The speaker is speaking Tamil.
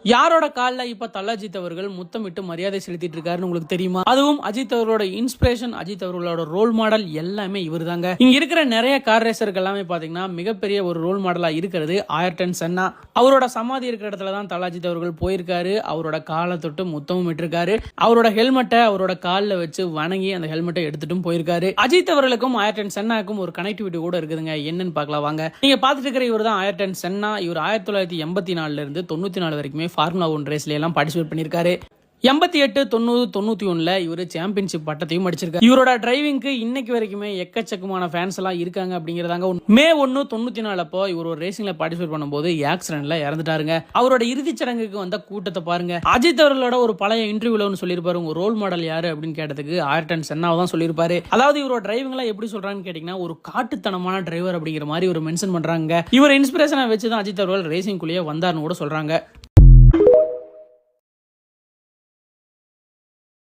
யாரோட கால்ல இப்ப தல அஜித் அவர்கள் முத்தமிட்டு மரியாதை செலுத்திட்டு இருக்காருன்னு உங்களுக்கு தெரியுமா? அதுவும் அஜித் அவர்களோட இன்ஸ்பிரேஷன், அஜித் அவர்களோட ரோல் மாடல் எல்லாமே இவர் தாங்க. இங்க இருக்கிற நிறைய கார் ரேசர்கள் எல்லாமே பாத்தீங்கன்னா மிகப்பெரிய ஒரு ரோல் மாடலா இருக்கிறது ஆயர்டன் சென்னா. அவரோட சமாதி இருக்கிற இடத்துல தான் தல அஜித் அவர்கள் போயிருக்காரு. அவரோட காலை தொட்டு முத்தமும் இட்டிருக்காரு. அவரோட ஹெல்மெட்டை அவரோட காலில் வச்சு வணங்கி அந்த ஹெல்மெட்டை எடுத்துட்டும் போயிருக்காரு. அஜித் அவர்களுக்கும் ஆயர்டன் சென்னாக்கும் ஒரு கனெக்டிவிட்டி கூட இருக்குதுங்க. என்னன்னு பார்க்கலாம் வாங்க. நீங்க பாத்துட்டு இருக்கிற இவர் தான் ஆயர்டன் சென்னா. இவர் 1984 இருந்து 94 வரைக்குமே ஃபார்முலா 1 ரேஸ்ல எல்லாம் பார்ட்டிசிபேட் பண்ணியிருக்காரு. 88, 90, 91 இவர் சாம்பியன்ஷிப் பட்டத்தையும் அடிச்சிருக்காரு. இவரோட டிரைவிங்க்கு இன்னைக்கு வரைக்குமே எக்கச்சக்கமான ஃபேன்ஸ் எல்லாம் இருக்காங்க அப்படிங்கிறதாங்க. மே 1, 94 அப்போ இவர் ஒரு ரேசிங்ல பார்ட்டிசிபேட் பண்ணும்போது ஆக்சிடென்ட்ல இறந்துட்டாருங்க. அவரோட இறுதிச் சடங்குக்கு வந்த கூட்டத்தை பாருங்க. அஜித் அவர்களோட ஒரு பழைய இன்டர்வியூல சொல்லியிருப்பாரு, உங்க ரோல் மாடல் யாரு அப்படின்னு கேட்டதுக்கு ஆயர்டன் சென்னாவை தான் சொல்லியிருப்பாரு. அதாவது இவரோட டிரைவிங் எல்லாம் எப்படி சொல்றாங்கன்னு கேட்டீங்கன்னா, ஒரு காட்டுத்தனமான டிரைவர் அப்படிங்கிற மாதிரி இவர் மென்ஷன் பண்றாங்க. இவர் இன்ஸ்பிரேஷனை வச்சுதான் அஜித் அவர்கள் ரேசிங் குள்ளேயே வந்தார்னு கூட சொல்றாங்க.